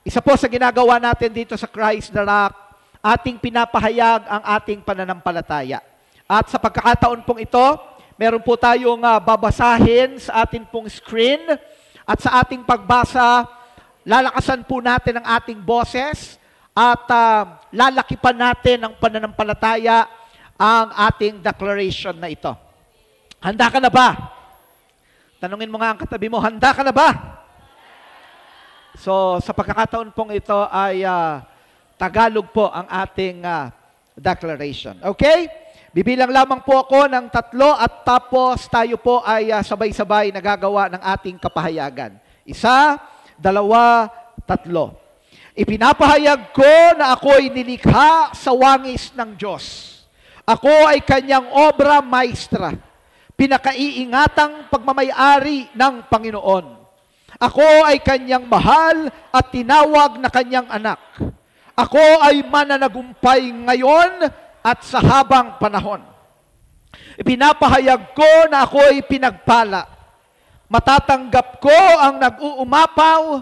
Isa po sa ginagawa natin dito sa Christ the Rock, ating pinapahayag ang ating pananampalataya. At sa pagkakataon pong ito, meron po tayong babasahin sa ating pong screen. At sa ating pagbasa, lalakasan po natin ang ating boses at lalakipan natin ang pananampalataya ang ating declaration na ito. Handa ka na ba? Tanungin mo nga ang katabi mo, handa ka na ba? So, sa pagkakataon pong ito ay Tagalog po ang ating declaration. Okay? Bibilang lamang po ako ng 3 at tapos tayo po ay sabay-sabay nagagawa ng ating kapahayagan. 1, 2, 3. Ipinapahayag ko na ako'y nilikha sa wangis ng Diyos. Ako ay kanyang obra maestra, pinakaiingatang pagmamayari ng Panginoon. Ako ay kanyang mahal at tinawag na kanyang anak. Ako ay mananagumpay ngayon at sa habang panahon. Ipinapahayag ko na ako ay pinagpala. Matatanggap ko ang nag-uumapaw.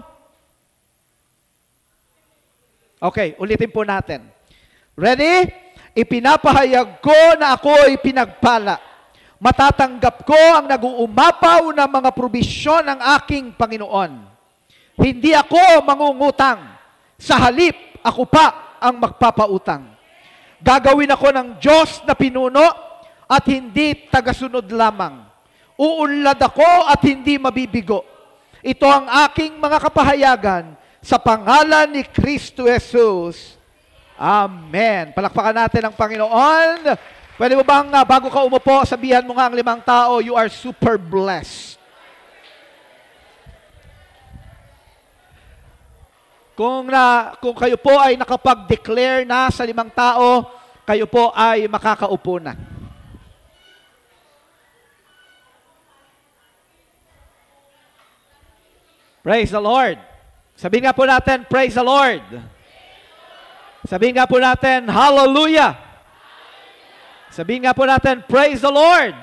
Okay, ulitin po natin. Ready? Ipinapahayag ko na ako ay pinagpala. Matatanggap ko ang nag-uumapaw na mga probisyon ng aking Panginoon. Hindi ako mangungutang. Sa halip, ako pa ang magpapautang. Gagawin ako ng Diyos na pinuno at hindi tagasunod lamang. Uunlad ako at hindi mabibigo. Ito ang aking mga kapahayagan sa pangalan ni Kristo Jesus. Amen. Palakpakan natin ang Panginoon. Pwede mo bang bago ka umupo, sabihan mo nga ang 5 tao, you are super blessed. Kung kayo po ay nakapag-declare na sa 5 tao, kayo po ay makakaupo na. Praise the Lord. Sabihin nga po natin, praise the Lord. Sabihin nga po natin, hallelujah. Sabihin nga po natin, praise the Lord.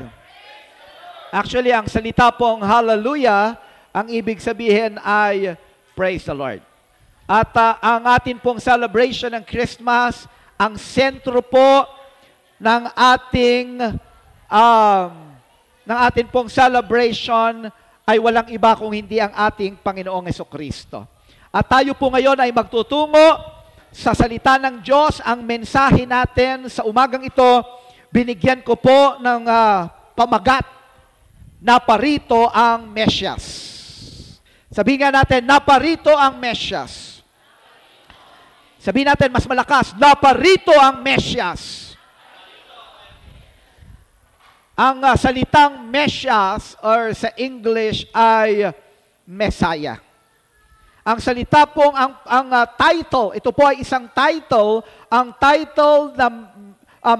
Actually, ang salita pong hallelujah, ang ibig sabihin ay praise the Lord. At ang atin pong celebration ng Christmas, ang sentro po ng ating pong celebration ay walang iba kung hindi ang ating Panginoong Jesucristo. At tayo po ngayon ay magtutungo sa salita ng Diyos. Ang mensahe natin sa umagang ito, binigyan ko po ng pamagat na parito ang Mesyas. Sabihin nga natin, naparito ang Mesyas. Sabihin natin mas malakas, naparito ang Mesyas. Ang salitang Mesyas or sa English ay Messiah. Ang salita pong, ang title, ito po ay isang title, ang title na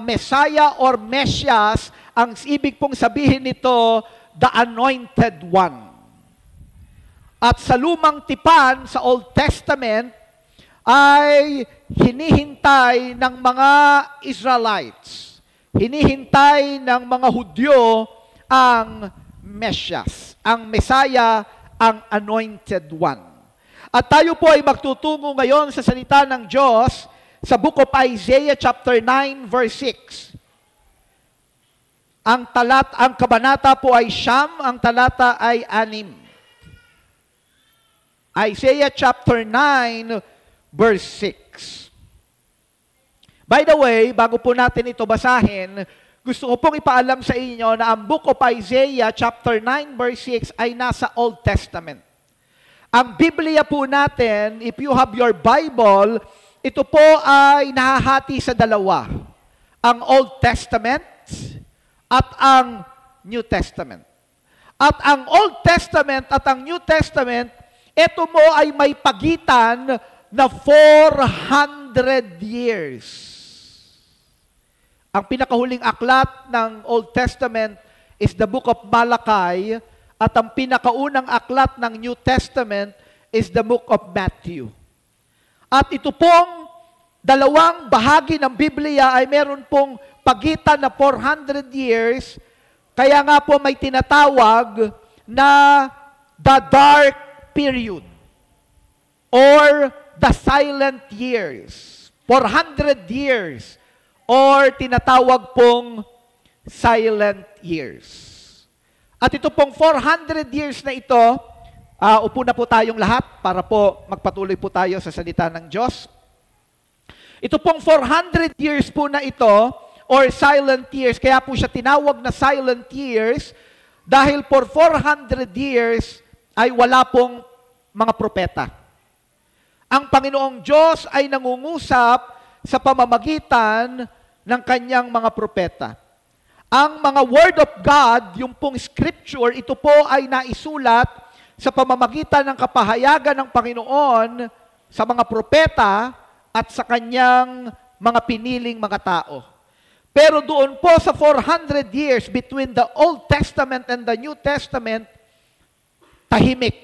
Messiah or Mesyas, ang ibig pong sabihin nito, the Anointed One. At sa lumang tipan, sa Old Testament, ay hinihintay ng mga Israelites, hinihintay ng mga Hudyo ang Mesyas, ang Messiah, ang Anointed One. At tayo po ay magtutungo ngayon sa salita ng Diyos sa book of Isaiah chapter 9 verse 6. Ang kabanata po ay Siyam, ang talata ay 6. Isaiah chapter 9 verse 6. By the way, bago po natin ito basahin, gusto ko pong ipaalam sa inyo na ang book of Isaiah chapter 9 verse 6 ay nasa Old Testament. Ang Biblia po natin, if you have your Bible, ito po ay nahahati sa dalawa. Ang Old Testament at ang New Testament. At ang Old Testament at ang New Testament, ito mo ay may pagitan na 400 years. Ang pinakahuling aklat ng Old Testament is the book of Malachi, at ang pinakaunang aklat ng New Testament is the book of Matthew. At ito pong dalawang bahagi ng Biblia ay meron pong pagitan na 400 years, kaya nga po may tinatawag na the dark period or the silent years. 400 years or tinatawag pong silent years. At ito pong 400 years na ito, upo na po tayong lahat para po magpatuloy po tayo sa salita ng Diyos. Ito pong 400 years po na ito, or silent years, kaya po siya tinawag na silent years, dahil for 400 years ay wala pong mga propeta. Ang Panginoong Diyos ay nangungusap sa pamamagitan ng kanyang mga propeta. Ang mga Word of God, yung pong Scripture, ito po ay naisulat sa pamamagitan ng kapahayagan ng Panginoon sa mga propeta at sa kanyang mga piniling mga tao. Pero doon po sa 400 years between the Old Testament and the New Testament, tahimik.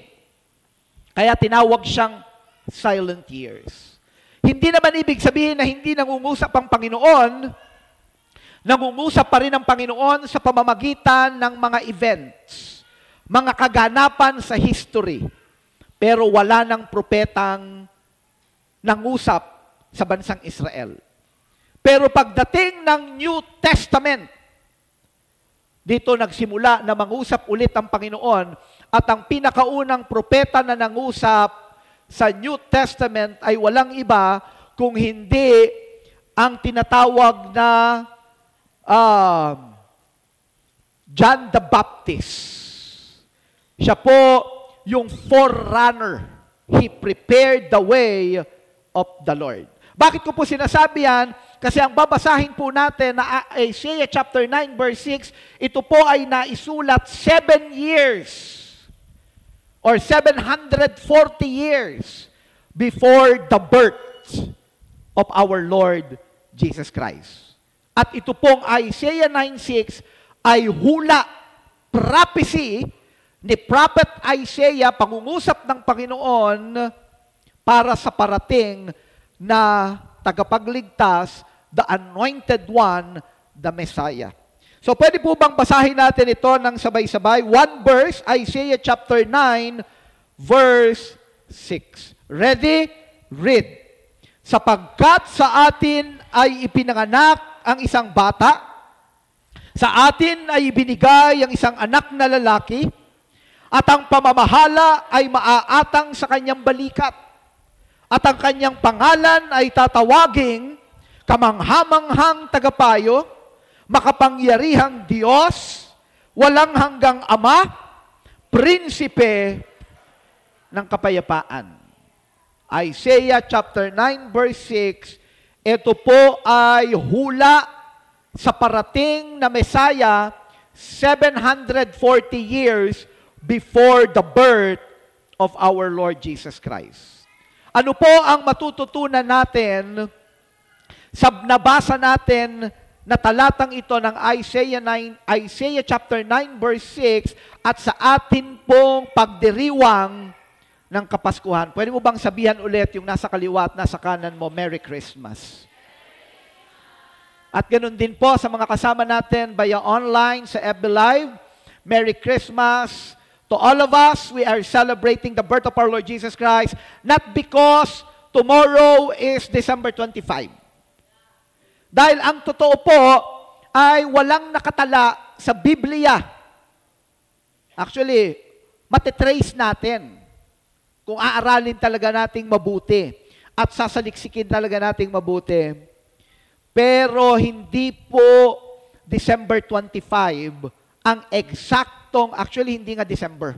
Kaya tinawag siyang silent years. Hindi naman ibig sabihin na hindi nangungusap ang Panginoon. Nangungusap pa rin ang Panginoon sa pamamagitan ng mga events, mga kaganapan sa history. Pero wala ng propetang nangusap sa bansang Israel. Pero pagdating ng New Testament, dito nagsimula na mangusap ulit ang Panginoon at ang pinakaunang propeta na nangusap sa New Testament ay walang iba kung hindi ang tinatawag na John the Baptist. Siya po yung forerunner. He prepared the way of the Lord. Bakit ko po sinasabi yan? Kasi ang babasahin po natin na Isaiah chapter 9 verse 6, ito po ay naisulat 7 years or 740 years before the birth of our Lord Jesus Christ. At ito pong Isaiah 9:6 ay hula, prophecy ni Prophet Isaiah, pangungusap ng Panginoon para sa parating na tagapagligtas, the Anointed One, the Messiah. So pwede po bang basahin natin ito ng sabay-sabay? One verse, Isaiah chapter 9, verse 6. Ready? Read. Sapagkat sa atin ay ipinanganak ang isang bata, sa atin ay ibinigay ang isang anak na lalaki, at ang pamamahala ay maaatang sa kanyang balikat, at ang kanyang pangalan ay tatawaging kamanghamanghang tagapayo, makapangyarihang Diyos, walang hanggang Ama, Prinsipe ng kapayapaan. Isaiah chapter 9 verse 6, ito po ay hula sa parating na Messiah 740 years before the birth of our Lord Jesus Christ. Ano po ang matututunan natin sa nabasa natin na talatang ito ng Isaiah chapter 9 verse 6 at sa atin pong pagdiriwang ng Kapaskuhan? Pwede mo bang sabihan ulit yung nasa kaliwa at nasa kanan mo, Merry Christmas? At ganun din po sa mga kasama natin via online sa FB Live, Merry Christmas to all of us. We are celebrating the birth of our Lord Jesus Christ, not because tomorrow is December 25. Dahil ang totoo po ay walang nakatala sa Biblia. Actually, matitrace natin kung aaralin talaga nating mabuti at sasaliksikin talaga nating mabuti. Pero hindi po December 25 ang eksaktong, actually hindi nga December.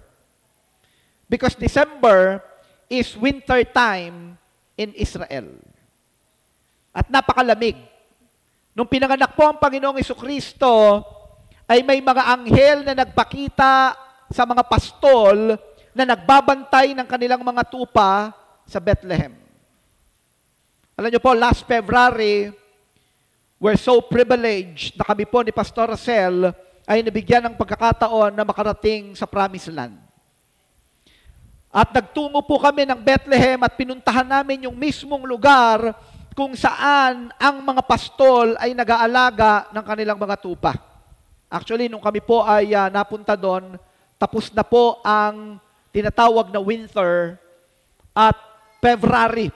Because December is winter time in Israel. At napakalamig. Nung pinanganak po ang Panginoong Jesucristo, ay may mga anghel na nagpakita sa mga pastol na nagbabantay ng kanilang mga tupa sa Bethlehem. Alam niyo po, last February, we're so privileged na kami po ni Pastor Rosel ay nabigyan ng pagkakataon na makarating sa Promised Land. At nagtungo po kami ng Bethlehem at pinuntahan namin yung mismong lugar kung saan ang mga pastol ay nag-aalaga ng kanilang mga tupa. Actually, nung kami po ay napunta doon, tapos na po ang tinatawag na winter at February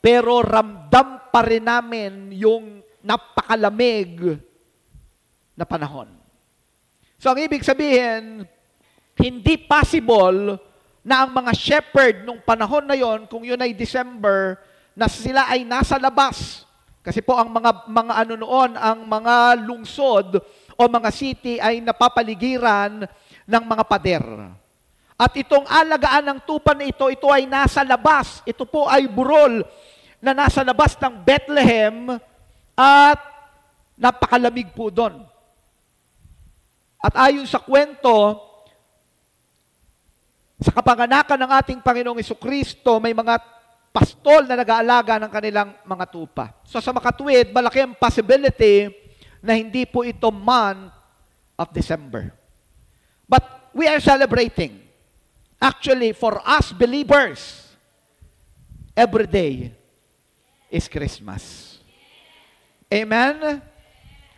pero ramdam pa rin namin yung napakalamig na panahon. So ang ibig sabihin, hindi possible na ang mga shepherd nung panahon na yon, kung yun ay December, na sila ay nasa labas. Kasi po ang mga ano noon, ang mga lungsod o mga city ay napapaligiran ng mga pader. At itong alagaan ng tupa na ito ay nasa labas. Ito po ay burol na nasa labas ng Bethlehem at napakalamig po doon. At ayon sa kwento, sa kapanganakan ng ating Panginoong Jesucristo, may mga pastol na nag-aalaga ng kanilang mga tupa. So sa makatuwid, malaki ang possibility na hindi po ito month of December. But we are celebrating. Actually, for us believers, every day is Christmas. Amen?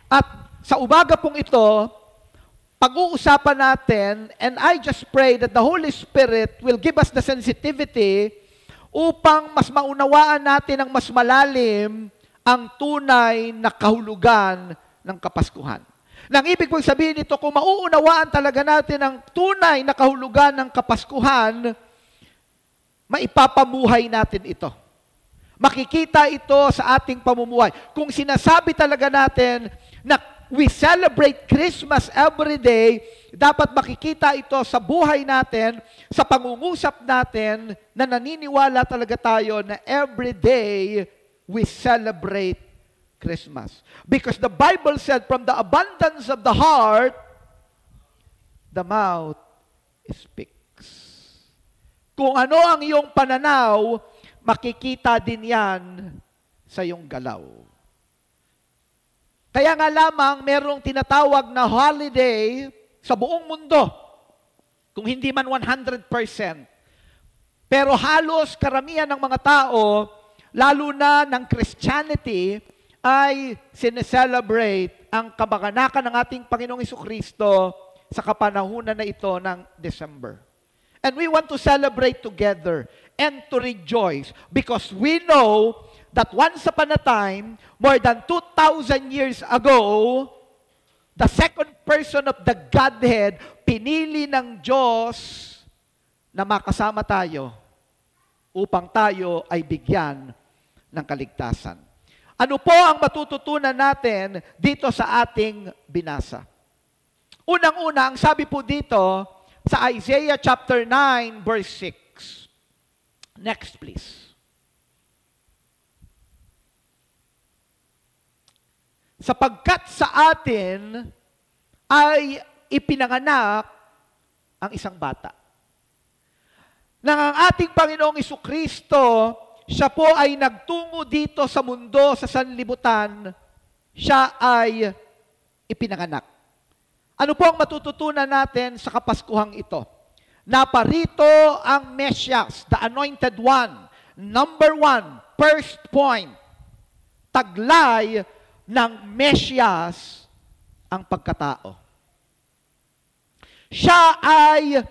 At sa umaga pong ito, pag-uusapan natin, and I just pray that the Holy Spirit will give us the sensitivity upang mas maunawaan natin ang mas malalim ang tunay na kahulugan ng Kapaskuhan. Nang ibig kong sabihin nito, kung mauunawaan talaga natin ang tunay na kahulugan ng Kapaskuhan, maipapamuhay natin ito. Makikita ito sa ating pamumuhay. Kung sinasabi talaga natin na we celebrate Christmas every day, dapat makikita ito sa buhay natin, sa pangungusap natin, na naniniwala talaga tayo na every day we celebrate Christmas. Because the Bible said, from the abundance of the heart, the mouth speaks. Kung ano ang iyong pananaw, makikita din yan sa iyong galaw. Kaya nga lamang merong tinatawag na holiday sa buong mundo. Kung hindi man 100%. Pero halos karamihan ng mga tao, lalo na ng Christianity, ay sineselebrate ang kabaganakan ng ating Panginoong Jesucristo sa kapanahunan na ito ng December. And we want to celebrate together and to rejoice because we know that once upon a time, more than 2,000 years ago, the second person of the Godhead, pinili ng Diyos na makasama tayo upang tayo ay bigyan ng kaligtasan. Ano po ang matututunan natin dito sa ating binasa? Unang-una, ang sabi po dito sa Isaiah chapter 9, verse 6. Next, please. Sapagkat sa atin ay ipinanganak ang isang bata. Nang ang ating Panginoong Jesucristo, siya po ay nagtungo dito sa mundo, sa sanlibutan, siya ay ipinanganak. Ano po ang matututunan natin sa Kapaskuhang ito? Naparito ang Mesias, the Anointed One. Number 1, first point, taglay ng Mesias ang pagkatao. Siya ay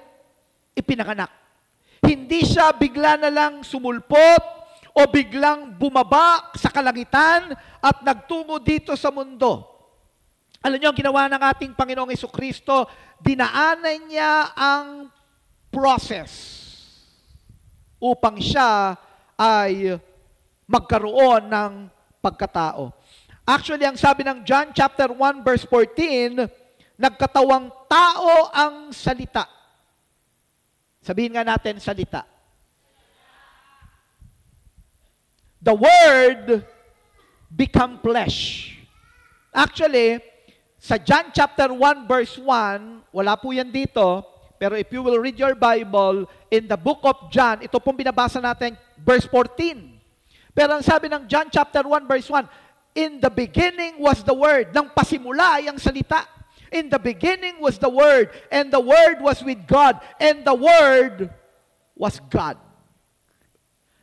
ipinanganak. Hindi siya bigla na lang sumulpot o biglang bumaba sa kalangitan at nagtungo dito sa mundo. Alam niyo, ang ginawa ng ating Panginoong Jesucristo, dinaanan niya ang process upang siya ay magkaroon ng pagkatao. Actually, ang sabi ng John chapter 1 verse 14, nagkatawang tao ang salita. Sabihin nga natin, salita. The Word become flesh. Actually, sa John chapter 1 verse 1, wala po yan dito, pero if you will read your Bible, in the book of John, ito pong binabasa natin, verse 14. Pero ang sabi ng John chapter 1 verse 1, in the beginning was the Word. Nang pasimula ay ang salita. In the beginning was the Word, and the Word was with God, and the Word was God.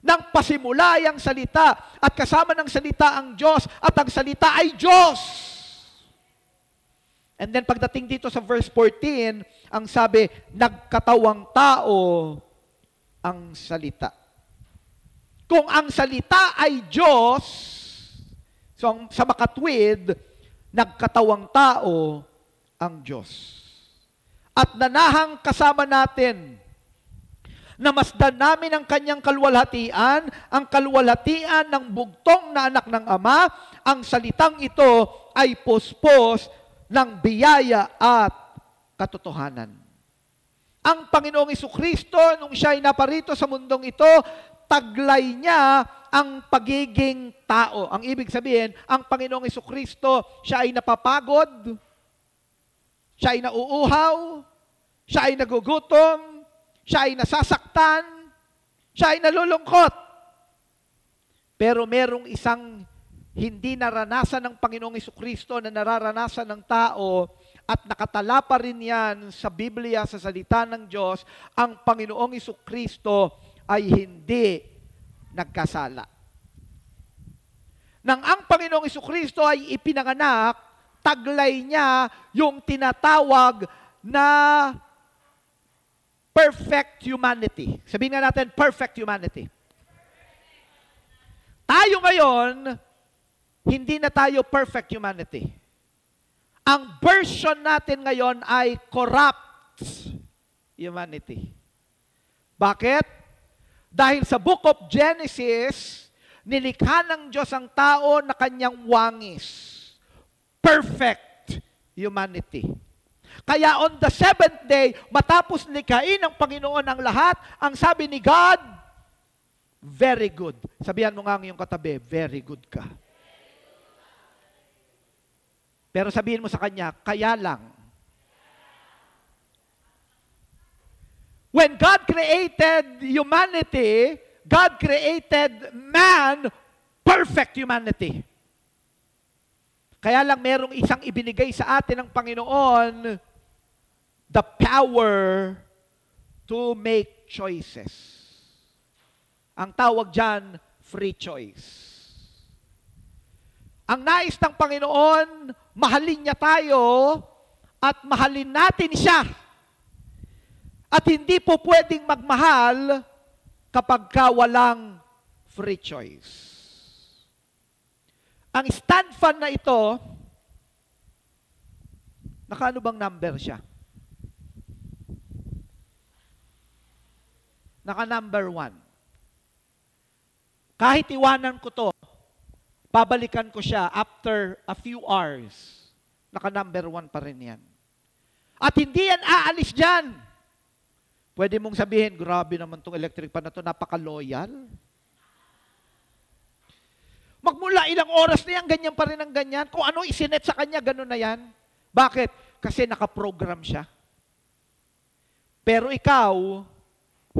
Nang pasimula ay ang salita, at kasama ng salita ang Diyos, at ang salita ay Diyos. And then pagdating dito sa verse 14, ang sabi, nagkatawang tao ang salita. Kung ang salita ay Diyos, so sa makatwid, nagkatawang tao ang Diyos. At nanahang kasama natin, namasdan namin ang kanyang kaluwalhatian, ang kaluwalhatian ng bugtong na anak ng Ama, ang salitang ito ay puspos ng biyaya at katotohanan. Ang Panginoong Jesucristo, nung siya ay naparito sa mundong ito, taglay niya ang pagiging tao. Ang ibig sabihin, ang Panginoong Jesucristo, siya ay napapagod, siya ay nauuhaw, siya ay nagugutom, siya ay nasasaktan, siya ay nalulungkot. Pero merong isang hindi naranasan ng Panginoong Jesucristo na nararanasan ng tao at nakatala pa rin yan sa Biblia, sa salita ng Diyos, ang Panginoong Jesucristo ay hindi nagkasala. Nang ang Panginoong Jesucristo ay ipinanganak, taglay niya yung tinatawag na perfect humanity. Sabihin nga natin, perfect humanity. Tayo ngayon, hindi na tayo perfect humanity. Ang version natin ngayon ay corrupt humanity. Bakit? Dahil sa Book of Genesis, nilikha ng Diyos ang tao na kanyang wangis. Perfect humanity. Kaya on the seventh day, matapos likhain ng Panginoon ang lahat, ang sabi ni God, very good. Sabihan mo nga ang iyong katabi, very good ka. Pero sabihin mo sa kanya, kaya lang. When God created humanity, God created man, perfect humanity. Kaya lang merong isang ibinigay sa atin ng Panginoon, the power to make choices. Ang tawag dyan, free choice. Ang nais ng Panginoon, mahalin niya tayo at mahalin natin siya. At hindi po pwedeng magmahal kapag walang free choice. Ang stand fan na ito, nakaano bang number siya? Naka-number 1. Kahit iwanan ko to, babalikan ko siya after a few hours. Naka-number 1 pa rin yan. At hindi yan aalis dyan. Pwede mong sabihin, grabe naman tong electric pan na to, napaka-loyal. Magmula ilang oras na yan, ganyan pa rin ang ganyan. Kung ano isinet sa kanya, ganun na yan. Bakit? Kasi nakaprogram siya. Pero ikaw,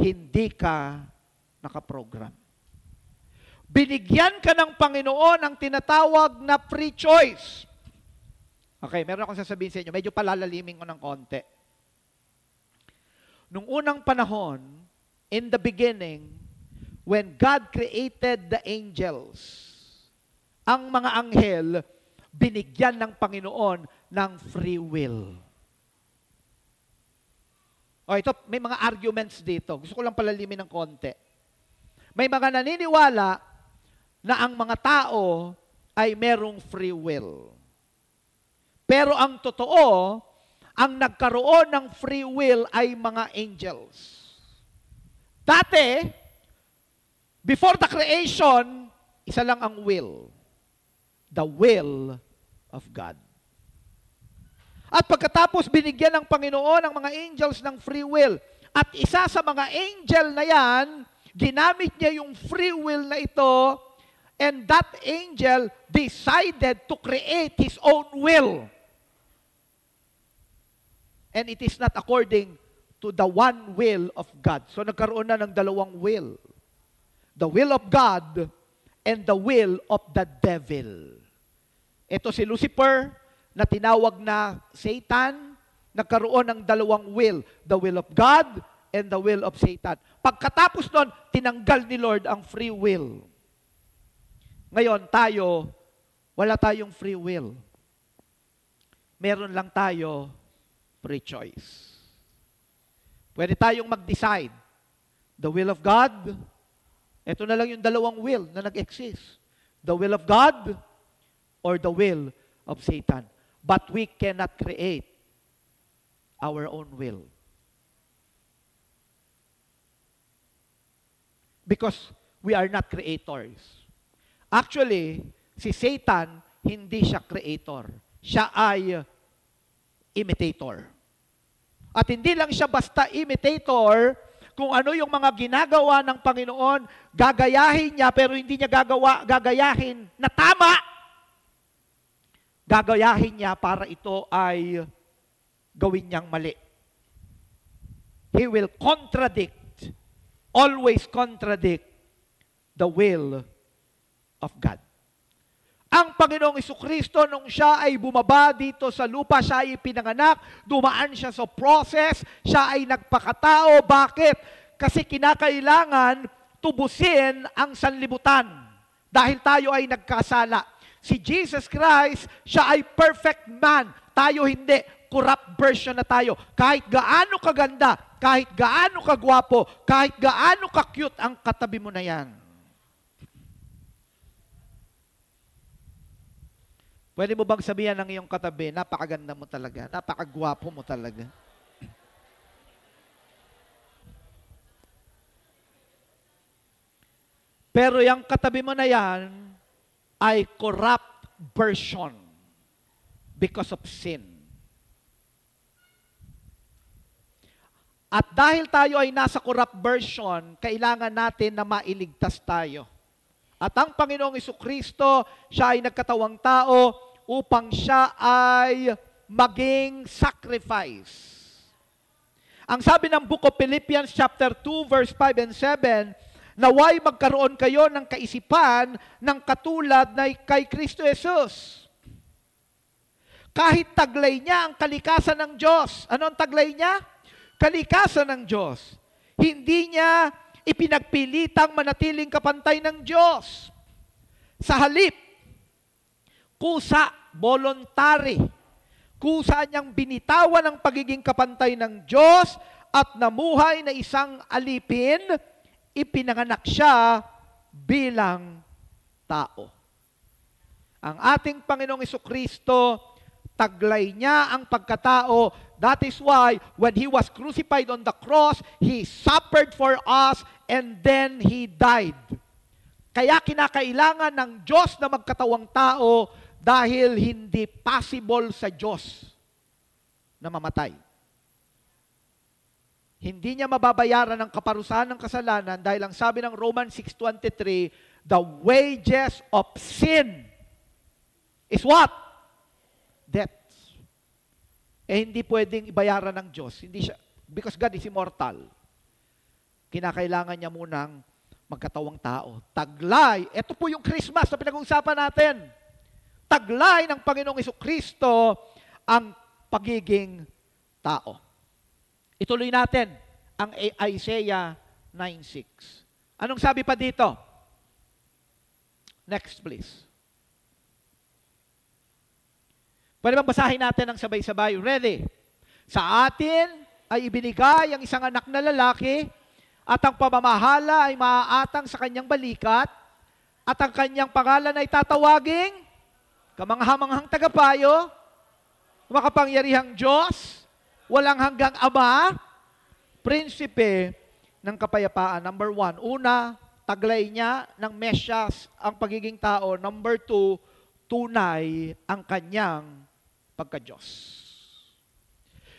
hindi ka nakaprogram. Binigyan ka ng Panginoon ang tinatawag na free choice. Okay, meron akong sasabihin sa inyo. Medyo palalalimin ko ng konti. Nung unang panahon, in the beginning, when God created the angels, ang mga anghel, binigyan ng Panginoon ng free will. O ito, may mga arguments dito. Gusto ko lang palalimin ng konti. May mga naniniwala na ang mga tao ay merong free will. Pero ang totoo, ang nagkaroon ng free will ay mga angels. Dati, before the creation, isa lang ang will. The will of God. At pagkatapos binigyan ng Panginoon ang mga angels ng free will. At isa sa mga angel na yan, ginamit niya yung free will na ito, and that angel decided to create his own will. And it is not according to the one will of God. So nagkaroon na ng dalawang will. The will of God and the will of the devil. Ito si Lucifer, na tinawag na Satan, nagkaroon ng dalawang will. The will of God and the will of Satan. Pagkatapos nun, tinanggal ni Lord ang free will. Ngayon, tayo, wala tayong free will. Meron lang tayo free choice. Pwede tayong mag-decide the will of God Ito na lang yung dalawang will na nag-exist. The will of God or the will of Satan. But we cannot create our own will. Because we are not creators. Actually, si Satan, hindi siya creator. Siya ay imitator. At hindi lang siya basta imitator, kung ano yung mga ginagawa ng Panginoon, gagayahin niya, pero hindi niya gagayahin na tama. Gagayahin niya para ito ay gawin niyang mali. He will contradict, always contradict the will of God. Ang Panginoong Jesucristo, nung siya ay bumaba dito sa lupa, siya ay pinanganak, dumaan siya sa process, siya ay nagpakatao. Bakit? Kasi kinakailangan tubusin ang sanlibutan dahil tayo ay nagkasala. Si Jesus Christ, siya ay perfect man. Tayo hindi. Corrupt version na tayo. Kahit gaano kaganda, kahit gaano kagwapo, kahit gaano ka-cute ang katabi mo na yan. Pwede mo bang sabihan ng iyong katabi, napakaganda mo talaga, napakagwapo mo talaga. Pero yung katabi mo na yan ay corrupt version because of sin. At dahil tayo ay nasa corrupt version, kailangan natin na mailigtas tayo. At ang Panginoong Jesucristo, siya ay nagkatawang tao upang siya ay maging sacrifice. Ang sabi ng Book of Philippians chapter 2 verse 5 and 7, naway magkaroon kayo ng kaisipan ng katulad na kay Kristo Jesus. Kahit taglay niya ang kalikasan ng Diyos. Ano ang taglay niya? Kalikasan ng Diyos. Hindi niya ipinagpilitang manatiling kapantay ng Diyos. Sa halip, kusa, voluntary, kusa niyang binitawan ang pagiging kapantay ng Diyos at namuhay na isang alipin, ipinanganak siya bilang tao. Ang ating Panginoong Jesucristo, taglay niya ang pagkatao. That is why when He was crucified on the cross, He suffered for us and then He died. Kaya kinakailangan ng Diyos na magkatawang tao dahil hindi possible sa Diyos na mamatay. Hindi niya mababayaran ang kaparusahan ng kasalanan dahil ang sabi ng Romans 6:23, the wages of sin is what? Death. Hindi pwedeng ibayaran ng Diyos. Hindi siya, because God is immortal. Kinakailangan niya munang magkatawang tao. Taglay. Ito po yung Christmas na pinag-uusapan natin. Taglay ng Panginoong Jesucristo ang pagiging tao. Ituloy natin ang Isaiah 9:6. Anong sabi pa dito? Next, please. Pwede bang basahin natin ang sabay-sabay? Ready? Sa atin ay ibinigay ang isang anak na lalaki at ang pamamahala ay maaatang sa kanyang balikat at ang kanyang pangalan ay tatawaging kamangha-manghang tagapayo, makapangyarihang Diyos, walang hanggang Ama, prinsipe ng kapayapaan. Number 1, una, taglay niya ng Mesyas ang pagiging tao. Number 2, tunay ang kanyang pagka-Diyos.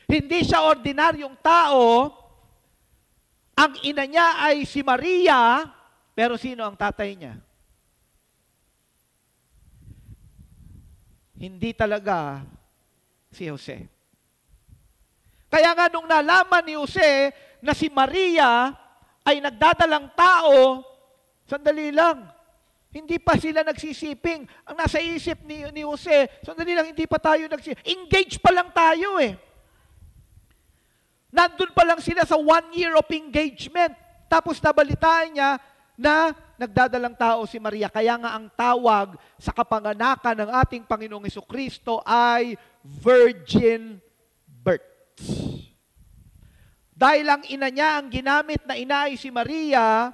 Hindi siya ordinaryong tao. Ang ina niya ay si Maria, pero sino ang tatay niya? Hindi talaga si Jose. Kaya nga nung nalaman ni Jose na si Maria ay nagdadalang tao, sandali lang, hindi pa sila nagsisiping. Ang nasa isip ni Jose, sandali lang, hindi pa tayo nagsisiping. Engage pa lang tayo eh. Nandun pa lang sila sa 1 year of engagement. Tapos nabalitaan niya na nagdadalang tao si Maria. Kaya nga ang tawag sa kapanganakan ng ating Panginoong Jesucristo ay virgin birth. Dahil ang ina niya, ang ginamit na ina ay si Maria,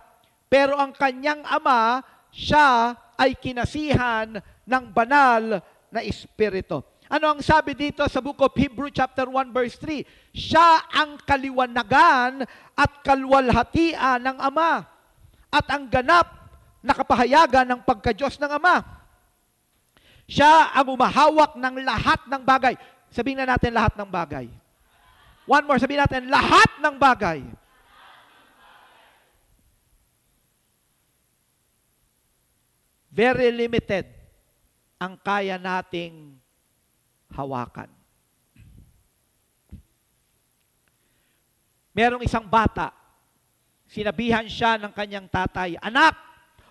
pero ang kanyang ama, siya ay kinasihan ng banal na Espiritu. Ano ang sabi dito sa Book of Hebrews chapter 1 verse 3? Siya ang kaliwanagan at kalwalhatian ng Ama at ang ganap na kapahayagan ng pagka-Diyos ng Ama. Siya ang umahawak ng lahat ng bagay. Sabihin na natin lahat ng bagay. One more, sabihin natin lahat ng bagay. Very limited ang kaya nating hawakan. Merong isang bata, sinabihan siya ng kanyang tatay, "Anak,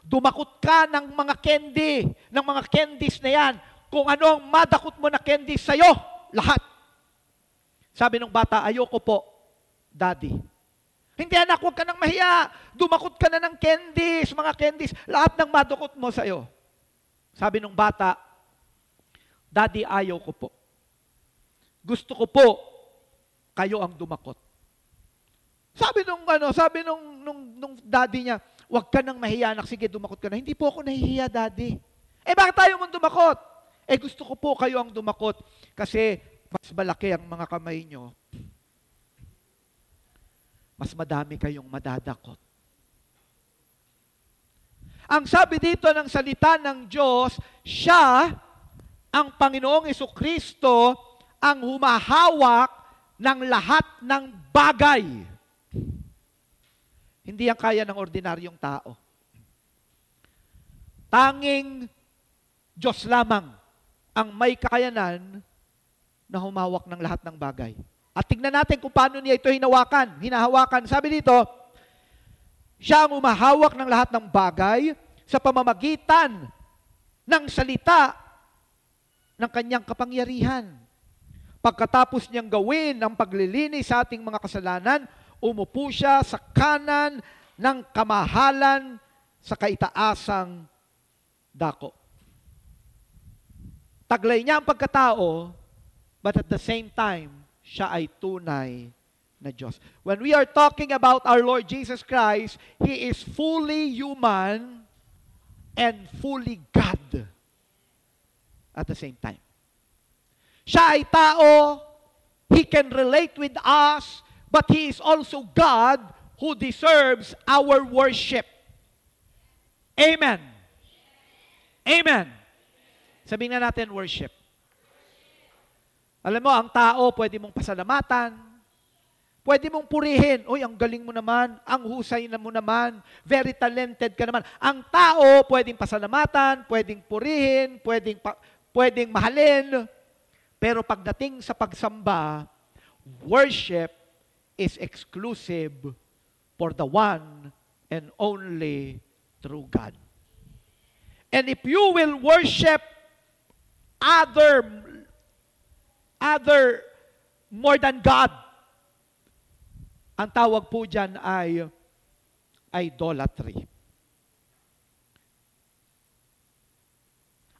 dumakot ka ng mga candy, ng mga candies na yan. Kung ano ang madakot mo na candies sa'yo, lahat." Sabi ng bata, "Ayoko po, Daddy." "Hindi anak, huwag ka nang mahiya. Dumakot ka na ng candies, mga candies. Lahat ng madukot mo sa'yo." Sabi ng bata, "Daddy, ayaw ko po. Gusto ko po, kayo ang dumakot." Sabi nung daddy niya, "Huwag ka nang mahiya, anak. Sige, dumakot ka na." "Hindi po ako nahihiya, Daddy." Bakit tayo mong dumakot?" "Gusto ko po kayo ang dumakot kasi mas malaki ang mga kamay nyo. Mas madami kayong madadakot." Ang sabi dito ng salita ng Diyos, siya, ang Panginoong Jesucristo, ang humahawak ng lahat ng bagay. Hindi yan kaya ng ordinaryong tao. Tanging Diyos lamang ang may kakayanan na humawak ng lahat ng bagay. At tignan natin kung paano niya ito hinahawakan. Sabi dito, siya ang humahawak ng lahat ng bagay sa pamamagitan ng salita ng kanyang kapangyarihan. Pagkatapos niyang gawin ang paglilinis sa ating mga kasalanan, umupo siya sa kanan ng kamahalan sa kaitaasang dako. Taglay niya ang pagkatao, but at the same time, siya ay tunay na Diyos. When we are talking about our Lord Jesus Christ, He is fully human and fully God at the same time. Siya ay tao, He can relate with us, but He is also God who deserves our worship. Amen. Amen. Sabihin na natin worship. Alam mo, ang tao, pwede mong pasalamatan, pwede mong purihin. "Uy, ang galing mo naman, ang husay na mo naman, very talented ka naman." Ang tao, pwedeng pasalamatan, pwedeng purihin, pwedeng mahalin. Pero pagdating sa pagsamba, worship is exclusive for the one and only true God. And if you will worship other more than God, ang tawag po dyan ay idolatry.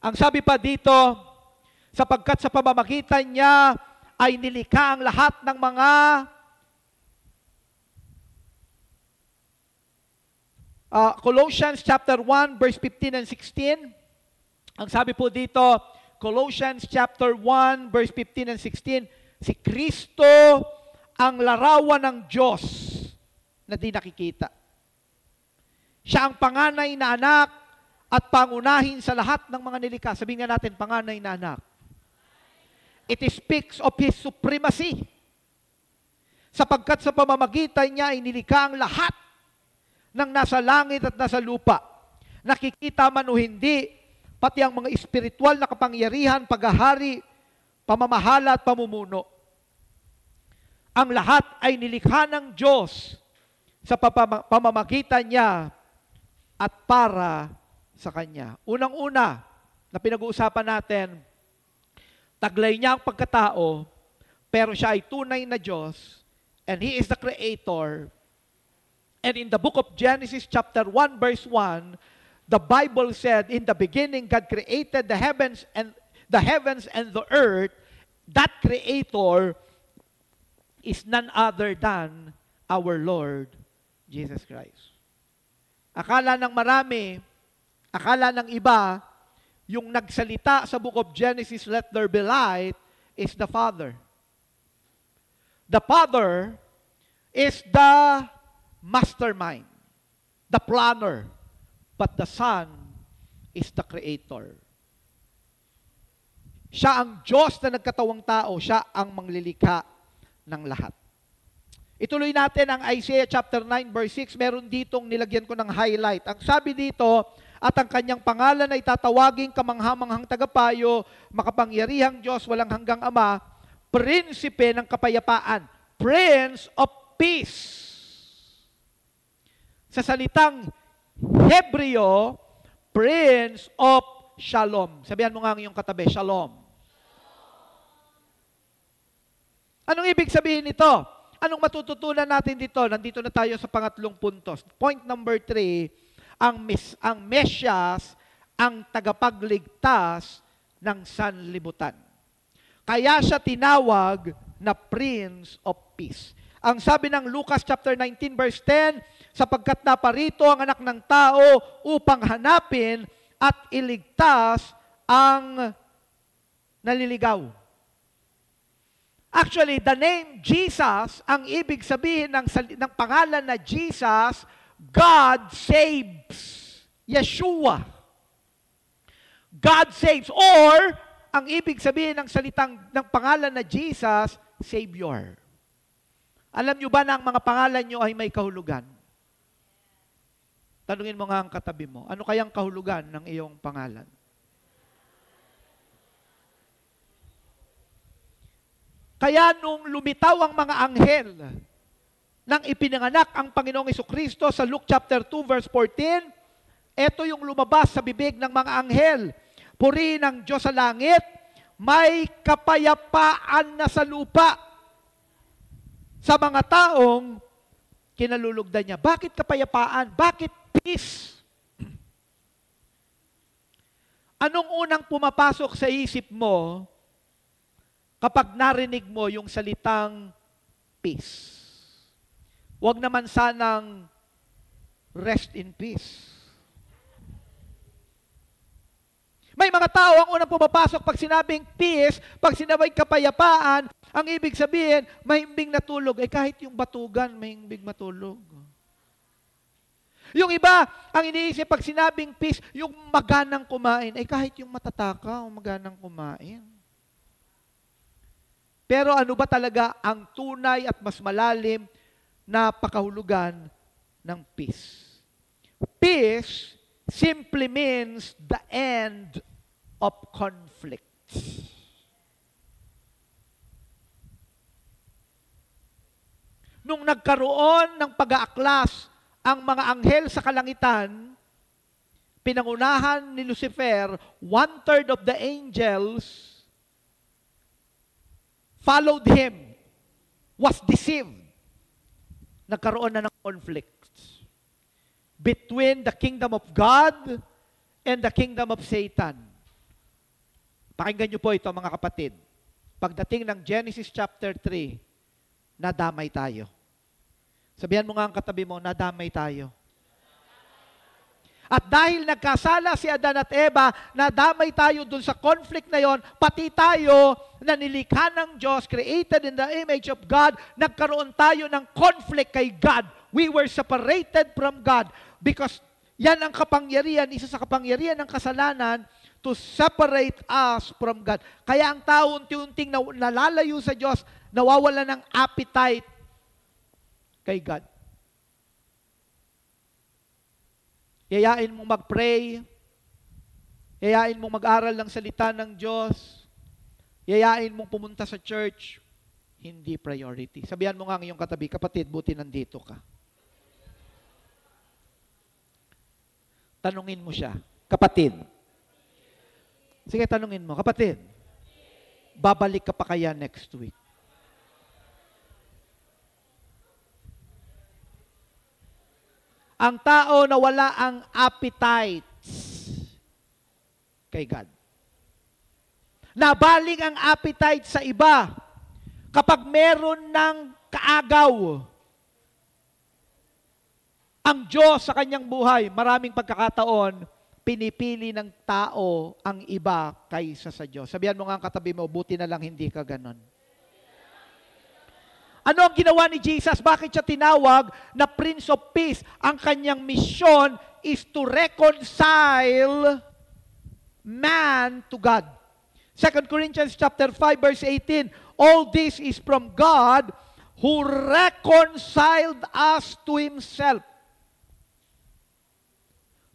Ang sabi pa dito, sapagkat sa pamamagitan niya ay nilikha ang lahat ng mga Colossians chapter 1 verse 15 and 16. Ang sabi po dito, Colossians chapter 1 verse 15 and 16, si Kristo ang larawan ng Diyos na di nakikita. Siya ang panganay na anak at pangunahin sa lahat ng mga nilikha. Sabihin nga natin, panganay na anak. It speaks of His supremacy. Sapagkat sa pamamagitan niya ay nilikha ang lahat ng nasa langit at nasa lupa. Nakikita man o hindi, pati ang mga espiritual na kapangyarihan, paghahari, pamamahala at pamumuno. Ang lahat ay nilikha ng Diyos sa pamamagitan niya at para sa Kanya. Unang-una na pinag-uusapan natin, taglay niya ang pagkatao, pero siya ay tunay na Diyos, and He is the Creator. And in the book of Genesis chapter 1 verse 1, the Bible said, in the beginning God created the heavens and the earth. That Creator is none other than our Lord Jesus Christ. Akala ng marami, akala ng iba, yung nagsalita sa book of Genesis, let there be light, is the Father. The Father is the mastermind, the planner, but the Son is the Creator. Siya ang Diyos na nagkatawang tao, siya ang manglilikha ng lahat. Ituloy natin ang Isaiah chapter 9 verse 6. Meron ditong nilagyan ko ng highlight. Ang sabi dito, at ang kanyang pangalan ay tatawaging kamanghamanghang tagapayo, makapangyarihang Diyos, walang hanggang Ama, prinsipe ng kapayapaan, Prince of Peace. Sa salitang Hebreo, Prince of Shalom. Sabihan mo nga ang iyong katabi, Shalom. Anong ibig sabihin nito? Anong matututunan natin dito? Nandito na tayo sa pangatlong puntos. Point number 3, ang Mesyas, ang tagapagligtas ng sanlibutan. Kaya siya tinawag na Prince of Peace. Ang sabi ng Lucas chapter 19 verse 10, sapagkat naparito ang anak ng tao upang hanapin at iligtas ang naliligaw. Actually, the name Jesus, ang ibig sabihin ng pangalan na Jesus, God saves. Yeshua. God saves. Or, ang ibig sabihin ng pangalan na Jesus, Savior. Alam nyo ba na ang mga pangalan nyo ay may kahulugan? Tanungin mo nga ang katabi mo, ano kayang kahulugan ng iyong pangalan? Kaya nung lumitaw ang mga anghel, nang ipinanganak ang Panginoong Jesucristo sa Luke chapter 2 verse 14, ito yung lumabas sa bibig ng mga anghel. Purihin ang Diyos sa langit, may kapayapaan na sa lupa sa mga taong kinalulugdan niya. Bakit kapayapaan? Bakit peace? Anong unang pumapasok sa isip mo kapag narinig mo yung salitang peace? Huwag naman sanang rest in peace. May mga tao ang unang pumapasok pag sinabing peace, pag sinabing kapayapaan, ang ibig sabihin, mahimbing na tulog. Eh kahit yung batugan, mahimbing matulog. Yung iba, ang iniisip pag sinabing peace, yung maganang kumain. Eh kahit yung matatakaw, maganang kumain. Pero ano ba talaga ang tunay at mas malalim na pakahulugan ng peace? Peace simply means the end of conflict. Nung nagkaroon ng pag-aaklas ang mga anghel sa kalangitan, pinangunahan ni Lucifer, 1/3 of the angels followed him, was deceived. Nagkaroon na ng conflict between the kingdom of God and the kingdom of Satan. Pakinggan niyo po ito mga kapatid. Pagdating ng Genesis chapter 3, nadamay tayo. Sabihan mo nga ang katabi mo, nadamay tayo. At dahil nagkasala si Adan at Eva, nadamay tayo dun sa conflict na yon, pati tayo na nilikha ng Diyos, created in the image of God, nagkaroon tayo ng conflict kay God. We were separated from God because yan ang kapangyarihan, isa sa kapangyarihan ng kasalanan to separate us from God. Kaya ang tao unti-unting nalalayo sa Diyos, nawawala ng appetite kay God. Yayain mong mag-pray, yayain mong mag-aral ng salita ng Diyos, yayain mong pumunta sa church, hindi priority. Sabihan mo nga ang iyong katabi, kapatid, buti nandito ka. Tanungin mo siya, kapatid. Sige, tanungin mo, kapatid, babalik ka pa kaya next week? Ang tao na wala ang appetites kay God. Nabaling ang appetite sa iba kapag meron ng kaagaw. Ang Diyos sa kanyang buhay, maraming pagkakataon, pinipili ng tao ang iba kaysa sa Diyos. Sabihan mo nga ang katabi mo, buti na lang hindi ka ganon. Ano ang ginawa ni Jesus? Bakit siya tinawag na Prince of Peace? Ang kanyang misyon is to reconcile man to God. 2 Corinthians chapter 5 verse 18, all this is from God who reconciled us to Himself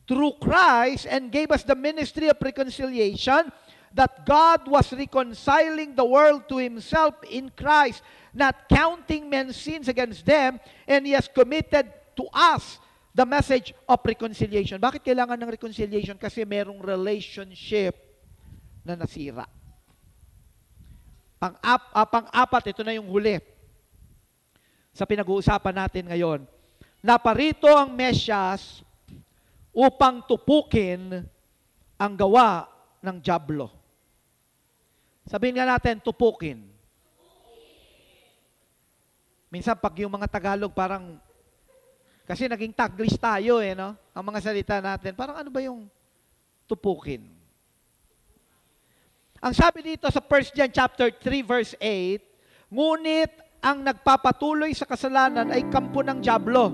through Christ and gave us the ministry of reconciliation, that God was reconciling the world to Himself in Christ, not counting men's sins against them, and He has committed to us the message of reconciliation. Bakit kailangan ng reconciliation? Kasi merong relationship na nasira. Pang-apat, ito na yung huli sa pinag-uusapan natin ngayon. Naparito ang Mesyas upang tupukin ang gawa ng dyablo. Sabihin nga natin, tupukin. Minsan pag yung mga Tagalog parang, kasi naging Taglish tayo no? Ang mga salita natin, parang ano ba yung tupukin? Ang sabi dito sa 1 John chapter 3 verse 8, ngunit ang nagpapatuloy sa kasalanan ay kampo ng dyablo.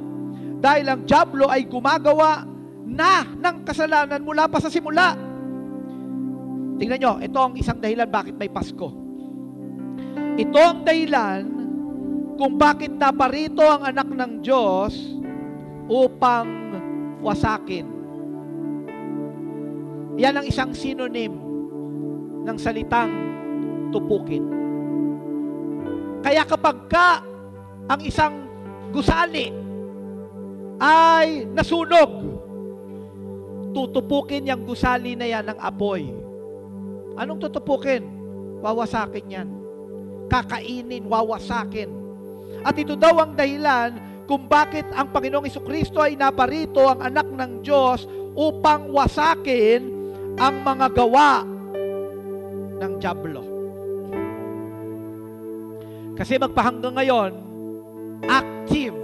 Dahil ang dyablo ay gumagawa na ng kasalanan mula pa sa simula. Tingnan nyo, ito ang isang dahilan bakit may Pasko. Ito ang dahilan kung bakit naparito ang anak ng Diyos upang wasakin. Yan ang isang synonym ng salitang tupukin. Kaya kapag ang isang gusali ay nasunog, tutupukin yung gusali na yan ng apoy. Anong tutupukin? Wawasakin yan. Kakainin, wawasakin. At ito daw ang dahilan kung bakit ang Panginoong Jesucristo ay naparito, ang anak ng Diyos, upang wasakin ang mga gawa ng dyablo. Kasi magpahanggang ngayon, active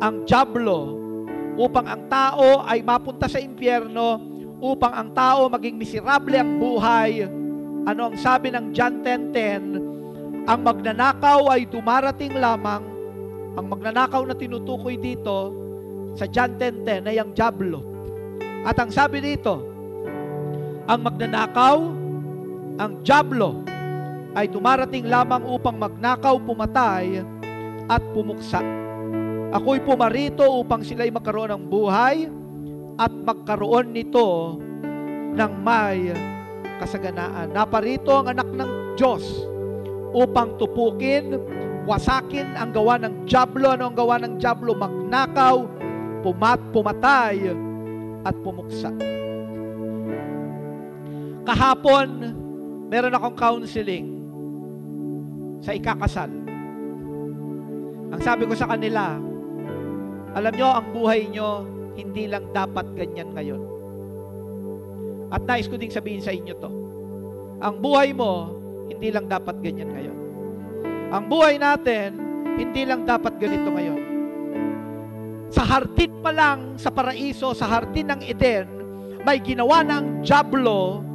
ang dyablo upang ang tao ay mapunta sa impyerno, upang ang tao maging miserable ang buhay. Ano ang sabi ng John 10:10? Ang magnanakaw ay dumarating lamang. Ang magnanakaw na tinutukoy dito sa John 10:10 ay ang dyablo. At ang sabi dito, ang magnanakaw, ang dyablo, ay dumarating lamang upang magnakaw, pumatay, at pumuksa. Ako'y pumarito upang sila'y magkaroon ng buhay at magkaroon nito ng may kasaganaan. Naparito ang anak ng Diyos upang tupukin, wasakin ang gawa ng dyablo. Ano ang gawa ng dyablo? Magnakaw, pumatay, at pumuksa. Kahapon, meron akong counseling sa ikakasal. Ang sabi ko sa kanila, alam nyo, ang buhay nyo, hindi lang dapat ganyan ngayon. At nais ko ding sabihin sa inyo to. Ang buhay mo, hindi lang dapat ganyan ngayon. Ang buhay natin, hindi lang dapat ganito ngayon. Sa hardin pa lang, sa paraiso, sa hardin ng Eden, may ginawa ng dyablo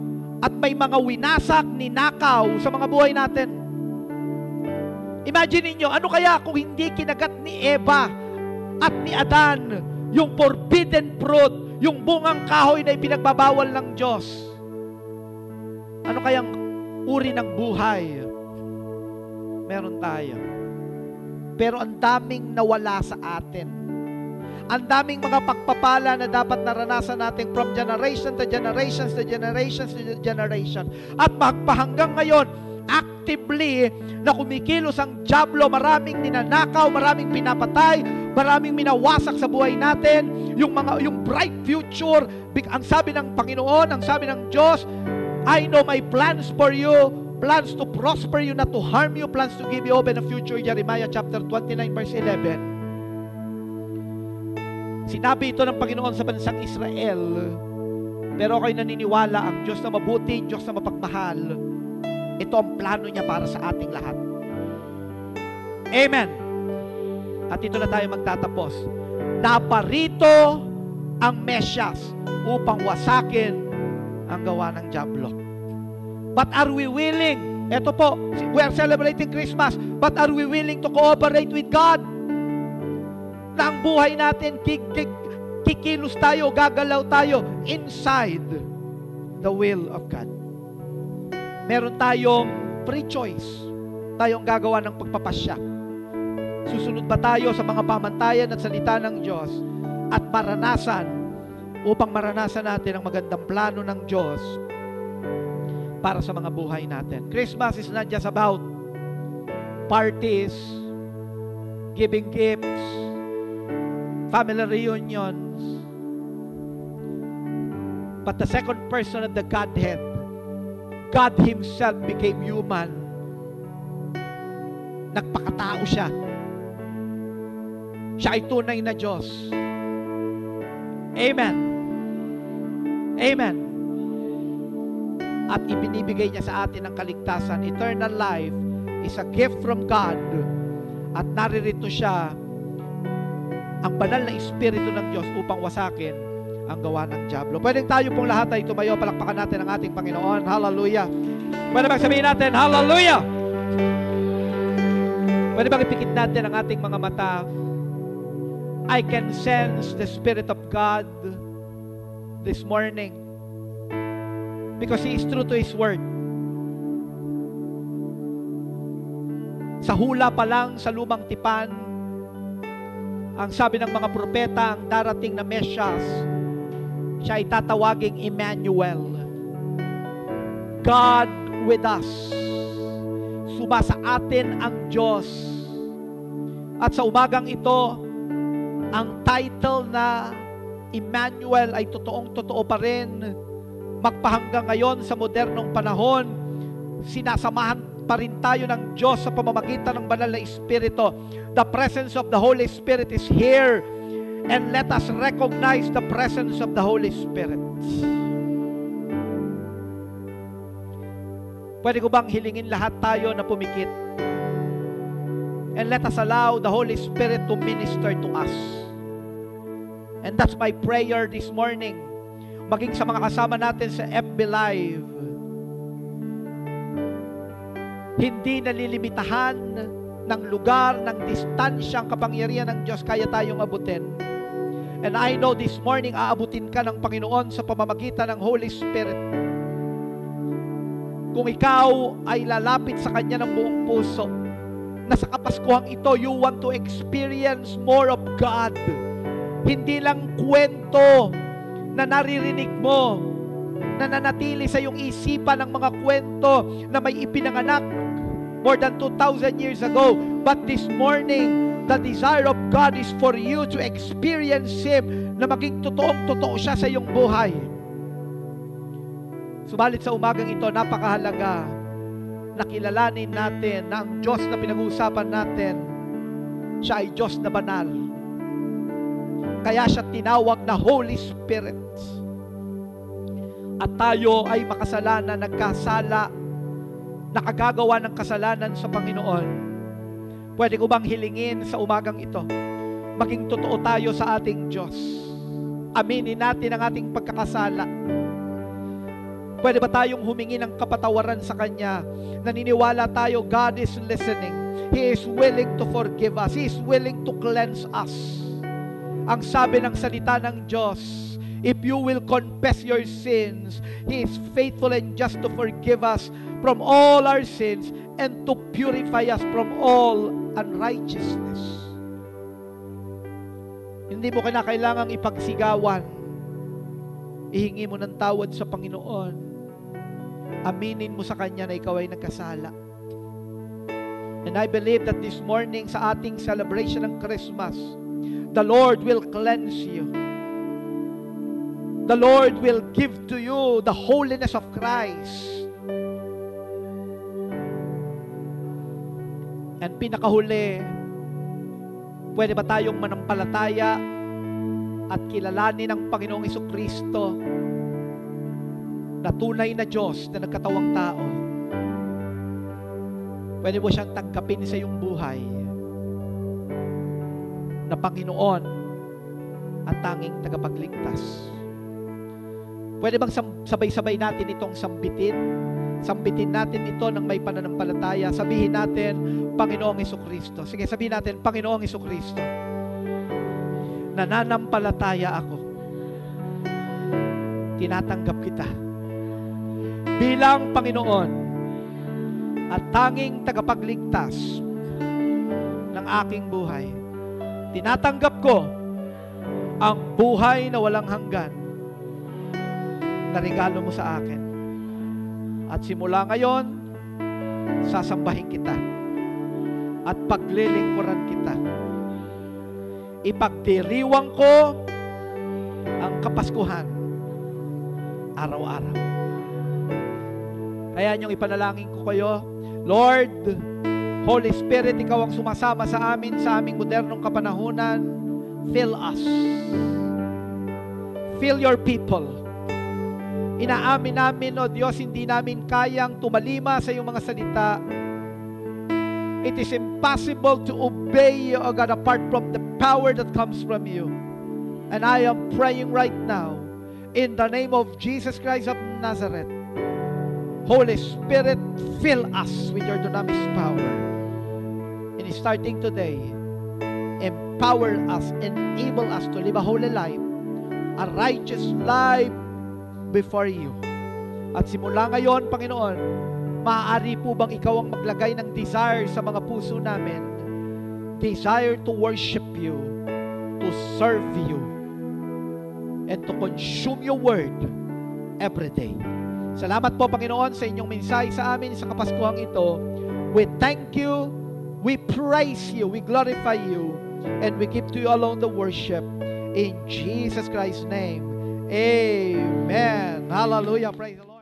at may mga winasak, ninakaw sa mga buhay natin. Imagine niyo, ano kaya kung hindi kinagat ni Eva at ni Adan yung forbidden fruit, yung bungang kahoy na ipinagbabawal ng Diyos? Ano kayang uri ng buhay meron tayo? Pero ang daming nawala sa atin. Ang daming mga pagpapala na dapat naranasan natin from generation to generations to generations to generation. At magpahanggang ngayon, actively na kumikilos ang dyablo, maraming ninanakaw, maraming pinapatay, maraming minawasak sa buhay natin, yung bright future. Ang sabi ng Panginoon, ang sabi ng Diyos, I know my plans for you, plans to prosper you, not to harm you, plans to give you hope and a future. Jeremiah chapter 29 verse 11. Sinabi ito ng Panginoon sa bansang Israel, pero ako'y naniniwala ang Diyos na mabuti, Diyos na mapagmahal, ito ang plano niya para sa ating lahat. Amen. At ito na tayo magtatapos. naparito ang Mesyas upang wasakin ang gawa ng dyablo. But are we willing? Ito po, we are celebrating Christmas. But are we willing to cooperate with God? Na ang buhay natin, kikilos tayo, gagalaw tayo inside the will of God. Meron tayong free choice. Tayong gagawa ng pagpapasya. Susunod ba tayo sa mga pamantayan at salita ng Diyos at upang maranasan natin ang magandang plano ng Diyos para sa mga buhay natin. Christmas is not just about parties, giving gifts, family reunions, but the second person of the Godhead, God Himself became human. Nagpakatao siya. Siya ay tunay na Diyos. Amen. Amen. At ibinibigay niya sa atin ang kaligtasan. Eternal life is a gift from God. At naririto siya, ang banal na Espiritu ng Diyos upang wasakin ang gawa ng dyablo. Pwedeng tayo pong lahat ay tumayo, palakpakan natin ang ating Panginoon. Hallelujah. Pwede bang sabihin natin, Hallelujah. Pwede bang ipikit natin ang ating mga mata? I can sense the Spirit of God this morning because He is true to His Word. Sa hula pa lang sa lumang tipan, ang sabi ng mga propeta, ang darating na Mesyas, siya ay tatawaging Emmanuel. God with us. Suma sa atin ang Diyos. At sa umagang ito, ang title na Emmanuel ay totoong-totoo pa rin. Magpahanggang ngayon sa modernong panahon, sinasamahan pa rin tayo ng Diyos sa pamamagitan ng banal na Espiritu. The presence of the Holy Spirit is here, and let us recognize the presence of the Holy Spirit. Pwede ko bang hilingin lahat tayo na pumikit? And let us allow the Holy Spirit to minister to us. And that's my prayer this morning. Maging sa mga kasama natin sa FB Live, hindi nalilimitahan ng lugar, ng distansyang kapangyarihan ng Diyos kaya tayong abutin. And I know this morning, aabutin ka ng Panginoon sa pamamagitan ng Holy Spirit. Kung ikaw ay lalapit sa Kanya ng buong puso, na sa Kapaskuhang ito, you want to experience more of God. Hindi lang kwento na naririnig mo, na nanatili sa iyong isipan ng mga kwento na may ipinanganak more than 2,000 years ago. But this morning, the desire of God is for you to experience Him, na maging totoong-totoo siya sa iyong buhay. Subalit sa umagang ito, napakahalaga na kilalanin natin na ang Diyos na pinag-uusapan natin, siya ay Diyos na banal. Kaya siya tinawag na Holy Spirit. At tayo ay makasalanan, nagkasala, nakagagawa ng kasalanan sa Panginoon. Pwede ko bang hilingin sa umagang ito, maging totoo tayo sa ating Diyos. Aminin natin ang ating pagkakasala. Pwede ba tayong humingi ng kapatawaran sa Kanya? Naniniwala tayo, God is listening. He is willing to forgive us. He is willing to cleanse us. Ang sabi ng salita ng Diyos, if you will confess your sins, He is faithful and just to forgive us from all our sins and to purify us from all unrighteousness. Hindi mo kailangang ipagsigawan. Ihingi mo ng tawad sa Panginoon. Aminin mo sa Kanya na ikaw ay nagkasala. And I believe that this morning sa ating celebration ng Christmas, the Lord will cleanse you. The Lord will give to you the holiness of Christ. And pinakahuli, pwede ba tayong manampalataya at kilalanin ang Panginoong Jesucristo na tunay na Diyos na nagkatawang tao? Pwede mo siyang tanggapin sa iyong buhay na Panginoon at tanging tagapagligtas. Pwede bang sabay-sabay natin itong sambitin? Sambitin natin ito ng may pananampalataya. Sabihin natin, Panginoong Jesucristo. Sige, sabihin natin, Panginoong Jesucristo. Nananampalataya ako. Tinatanggap kita bilang Panginoon at tanging tagapagligtas ng aking buhay. Tinatanggap ko ang buhay na walang hanggan na regalo mo sa akin. At simula ngayon, sasambahin kita at paglilingkuran kita. Ipagdiriwang ko ang Kapaskuhan araw-araw. Kaya niyong ipanalangin ko kayo, Lord, Holy Spirit, Ikaw ang sumasama sa amin sa aming modernong kapanahunan. Fill us. Fill your people. Inaamin namin, O Diyos, hindi namin kayang tumalima sa iyong mga salita. It is impossible to obey you, O God, apart from the power that comes from you. And I am praying right now, in the name of Jesus Christ of Nazareth, Holy Spirit, fill us with your dunamis power. And starting today, empower us, enable us to live a holy life, a righteous life before you. At simula ngayon, Panginoon, maaari po bang ikaw ang maglagay ng desire sa mga puso namin? Desire to worship you, to serve you, and to consume your word every day. Salamat po, Panginoon, sa inyong mensahe sa amin sa Kapaskuhang ito. We thank you, we praise you, we glorify you, and we give to you alone the worship. In Jesus Christ's name, amen. Hallelujah. Praise the Lord.